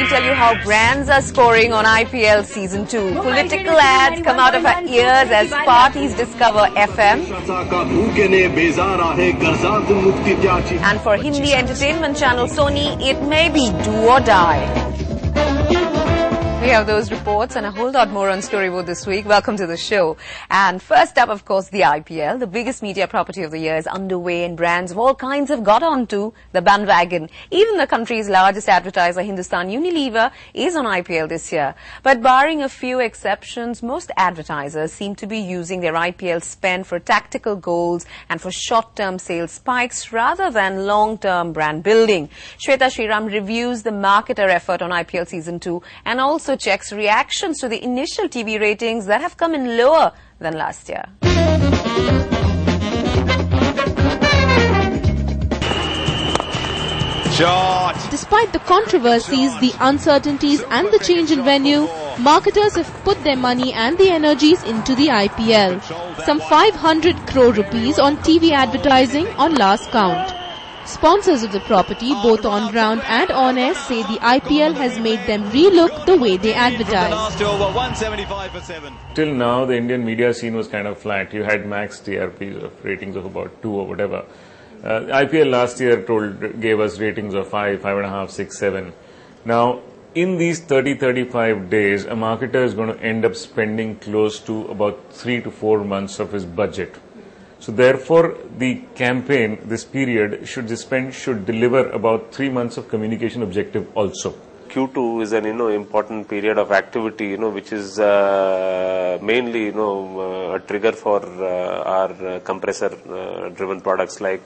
me tell you how brands are scoring on IPL Season 2. Political ads come out of our ears as parties discover FM. And for Hindi entertainment channel Sony, it may be do or die. We have those reports and a whole lot more on Storyboard this week. Welcome to the show. And first up, of course, the IPL. The biggest media property of the year is underway and brands of all kinds have got onto the bandwagon. Even the country's largest advertiser, Hindustan Unilever, is on IPL this year. But barring a few exceptions, most advertisers seem to be using their IPL spend for tactical goals and for short-term sales spikes rather than long-term brand building. Shweta Sriram reviews the marketer effort on IPL Season 2 and also checks reactions to the initial TV ratings that have come in lower than last year. Shot. Despite the controversies, the uncertainties and the change in venue, marketers have put their money and the energies into the IPL. Some 500 crore rupees on TV advertising on last count. Sponsors of the property, both on ground and on air, say the IPL has made them relook the way they advertise. Till now, the Indian media scene was kind of flat. You had max TRPs of ratings of about 2 or whatever. IPL last year gave us ratings of 5, 5.5, 6, 7. Now, in these 30-35 days, a marketer is going to end up spending close to about 3 to 4 months of his budget. So therefore, the campaign, this period, should deliver about 3 months of communication objective also. Q2 is an important period of activity, which is mainly a trigger for our compressor-driven products like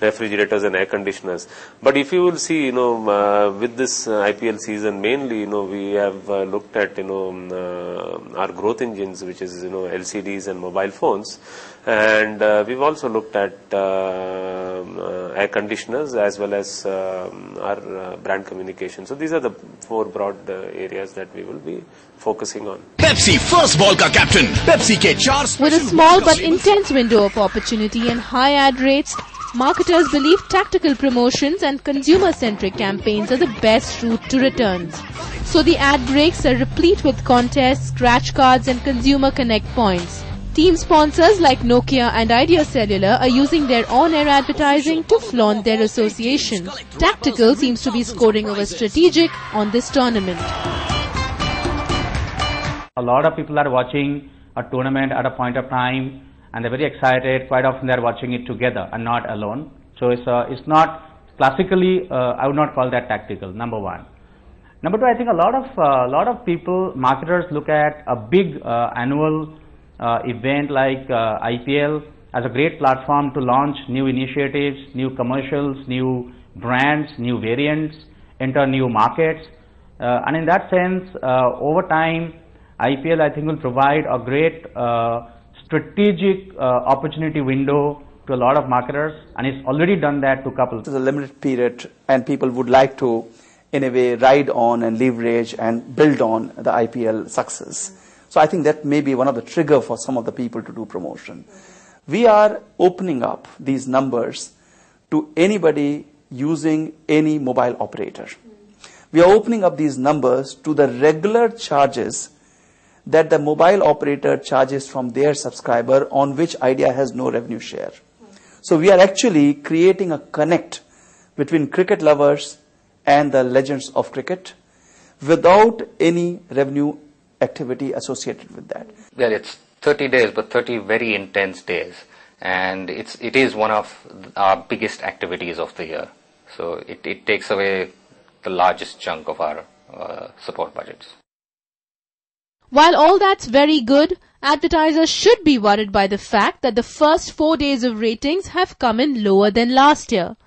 refrigerators and air conditioners. But if you will see, with this IPL season, mainly, we have looked at, our growth engines, which is, LCDs and mobile phones. And we've also looked at air conditioners as well as our brand communication. So these are the 4 broad areas that we will be focusing on. Pepsi first ball ka captain. Pepsi ke 4. With a small but intense window of opportunity and high ad rates, marketers believe tactical promotions and consumer-centric campaigns are the best route to returns. So the ad breaks are replete with contests, scratch cards and consumer connect points. Team sponsors like Nokia and Idea Cellular are using their on-air advertising to flaunt their association. Tactical seems to be scoring over strategic on this tournament. A lot of people are watching a tournament at a point of time and they're very excited. Quite often they're watching it together and not alone. So it's not classically, I would not call that tactical, number one. Number two, I think a lot of people, marketers look at a big annual event like IPL as a great platform to launch new initiatives, new commercials, new brands, new variants, enter new markets. And in that sense, over time, IPL I think will provide a great strategic opportunity window to a lot of marketers, and it's already done that to couples. It's a limited period and people would like to, in a way, ride on and leverage and build on the IPL success. So I think that may be one of the trigger for some of the people to do promotion. We are opening up these numbers to anybody using any mobile operator. We are opening up these numbers to the regular charges that the mobile operator charges from their subscriber on which Idea has no revenue share. So we are actually creating a connect between cricket lovers and the legends of cricket without any revenue activity associated with that. Well, it's 30 days, but 30 very intense days. And it is one of our biggest activities of the year. So it takes away the largest chunk of our support budgets. While all that's very good, advertisers should be worried by the fact that the first 4 days of ratings have come in lower than last year.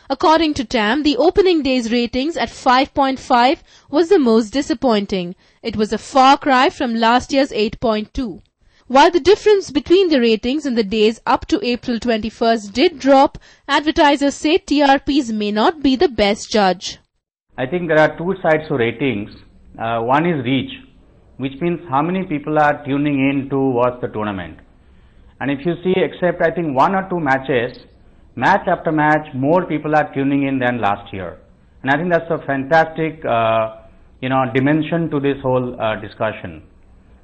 According to TAM, the opening day's ratings at 5.5 was the most disappointing. It was a far cry from last year's 8.2. While the difference between the ratings in the days up to April 21st did drop, advertisers say TRPs may not be the best judge. I think there are 2 sides to ratings. One is reach, which means how many people are tuning in to watch the tournament. And if you see, except I think 1 or 2 matches, match after match, more people are tuning in than last year. And I think that's a fantastic, dimension to this whole discussion.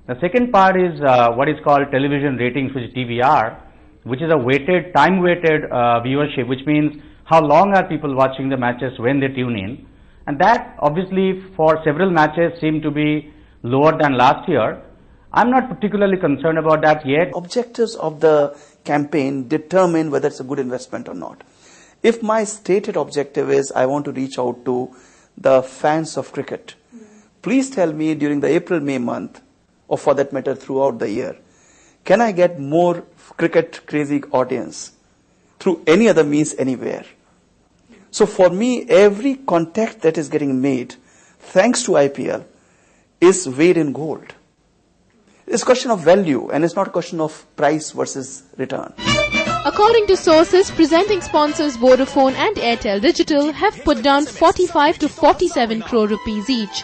The second part is what is called television ratings, which is TVR, which is a time-weighted viewership, which means how long are people watching the matches when they tune in. And that obviously for several matches seem to be lower than last year. I'm not particularly concerned about that yet. Objectives of the campaign determine whether it's a good investment or not. If my stated objective is I want to reach out to the fans of cricket, please tell me during the April-May month, or for that matter throughout the year, can I get more cricket crazy audience through any other means anywhere? So for me, every contact that is getting made, thanks to IPL, is weighed in gold. It's a question of value and it's not a question of price versus return. According to sources, presenting sponsors Vodafone and Airtel Digital have put down 45 to 47 crore rupees each.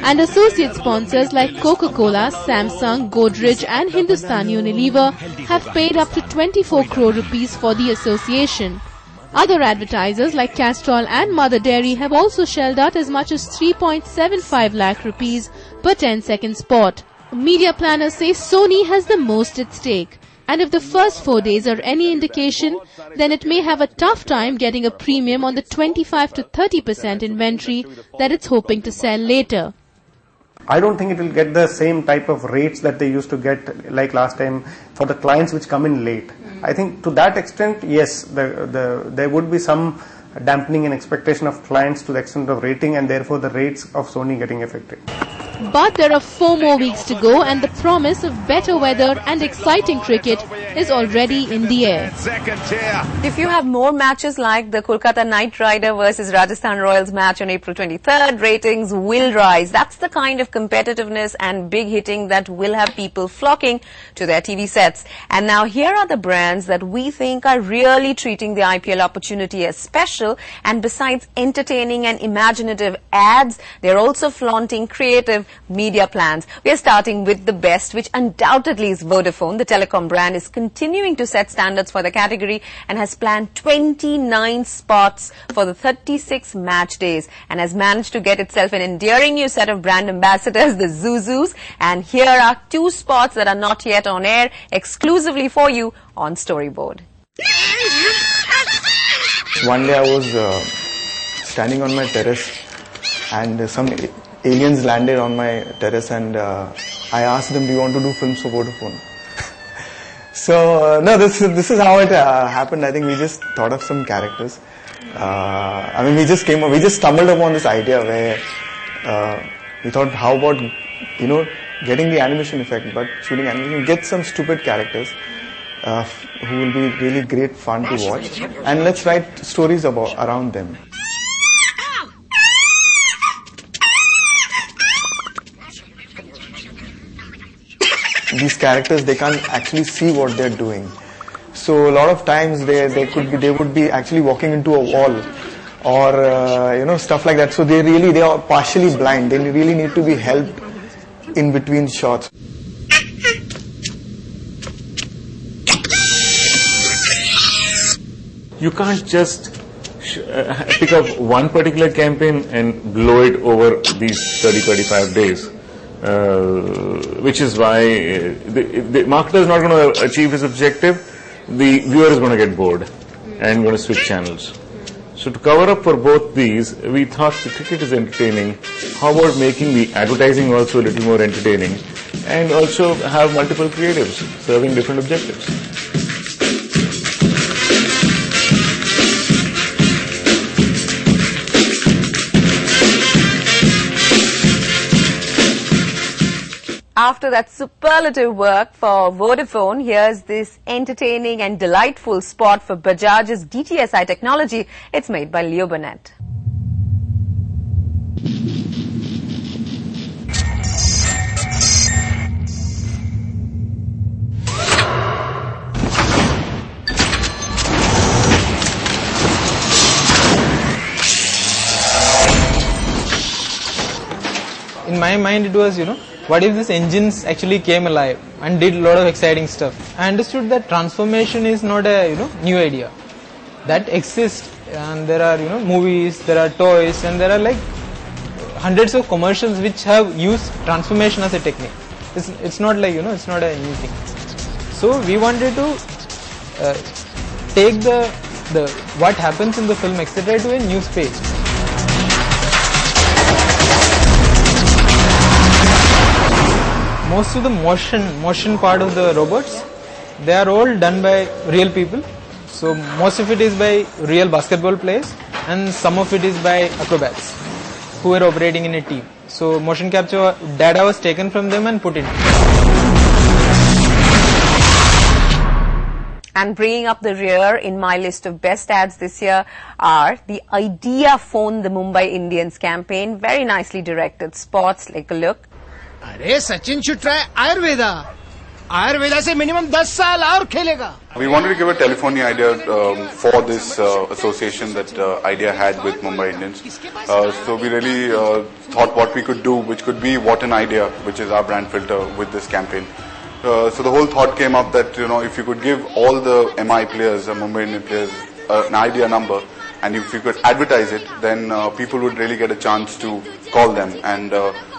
And associate sponsors like Coca-Cola, Samsung, Godrej and Hindustan Unilever have paid up to 24 crore rupees for the association. Other advertisers like Castrol and Mother Dairy have also shelled out as much as 3.75 lakh rupees per 10-second spot. Media planners say Sony has the most at stake. And if the first 4 days are any indication, then it may have a tough time getting a premium on the 25 to 30% inventory that it's hoping to sell later. I don't think it will get the same type of rates that they used to get like last time for the clients which come in late. I think to that extent, yes, there would be some dampening in expectation of clients to the extent of rating and therefore the rates of Sony getting affected. But there are 4 more weeks to go and the promise of better weather and exciting cricket is already in the air. If you have more matches like the Kolkata Knight Rider versus Rajasthan Royals match on April 23rd, ratings will rise. That's the kind of competitiveness and big hitting that will have people flocking to their TV sets. And now here are the brands that we think are really treating the IPL opportunity as special. And besides entertaining and imaginative ads, they're also flaunting creative media plans. We are starting with the best, which undoubtedly is Vodafone. The telecom brand is continuing to set standards for the category and has planned 29 spots for the 36 match days and has managed to get itself an endearing new set of brand ambassadors, the Zuzus. And here are 2 spots that are not yet on air exclusively for you on Storyboard. One day I was standing on my terrace and some aliens landed on my terrace and I asked them, do you want to do films for Vodafone? So, no, this is how it happened. I think we just thought of some characters. We just stumbled upon this idea where we thought, how about, getting the animation effect, but shooting animation, get some stupid characters who will be really great fun to watch and let's write stories around them. These characters, they can't actually see what they're doing. So a lot of times they would be actually walking into a wall or stuff like that. So they are partially blind. They really need to be helped in between shots. You can't just pick up one particular campaign and blow it over these 30-35 days. Which is why the marketer is not going to achieve his objective, the viewer is going to get bored and going to switch channels. So to cover up for both these, we thought the cricket is entertaining, how about making the advertising also a little more entertaining and also have multiple creatives serving different objectives. After that superlative work for Vodafone, here's this entertaining and delightful spot for Bajaj's DTSI technology. It's made by Leo Burnett. In my mind it was, what if these engines actually came alive and did a lot of exciting stuff? I understood that transformation is not a new idea. That exists and there are movies, there are toys and there are like hundreds of commercials which have used transformation as a technique. It's not like, it's not a new thing. So we wanted to take the what happens in the film, etc., to a new space. Most of the motion part of the robots, they are all done by real people. So most of it is by real basketball players, and some of it is by acrobats who are operating in a team. So motion capture data was taken from them and put in. And bringing up the rear in my list of best ads this year are the Idea Phone the Mumbai Indians campaign. Very nicely directed spots. Take a look. अरे Sachin should try Ayurveda. Ayurveda से minimum 10 साल और खेलेगा. We wanted to give a telephony idea for this association that Idea had with Mumbai Indians. So we really thought what we could do, which could be What an Idea, which is our brand filter with this campaign. So the whole thought came up that, if you could give all the MI players, Mumbai Indian players, an idea number, and if you could advertise it, then people would really get a chance to call them, and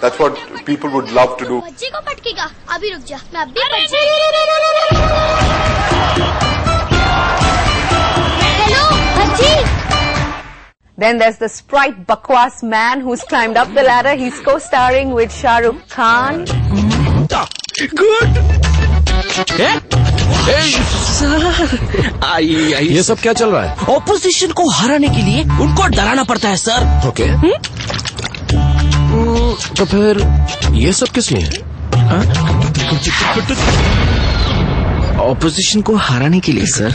that's what people would love to do. Then there's the sprite Bakwas man who's climbed up the ladder. He's co-starring with Shah Rukh Khan. Good. आइए ये सब क्या चल रहा है? Opposition को हराने के लिए उनको डराना पड़ता है सर. ओके. तो फिर ये सब किस लिए? ऑपोजिशन को हराने के लिए सर.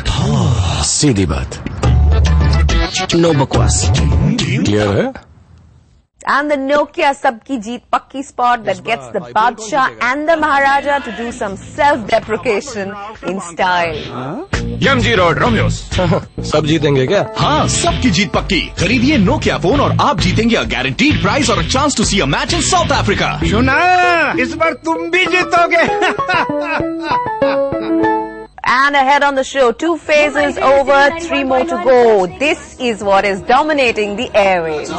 सीधी बात. नो बकवास. क्लियर है? And the Nokia Sabki Jeet Pakki spot that gets the Badshah and the Maharaja to do some self-deprecation in style. MG Road, Romeos. सब जीतेंगे क्या? हाँ, सबकी जीत पक्की. खरीदिए Nokia फोन और आप जीतेंगे a guaranteed prize or a chance to see a match in South Africa. सुना, इस बार तुम भी जीतोगे. And ahead on the show, 2 phases over, 3 more to go. This is what is dominating the airwaves.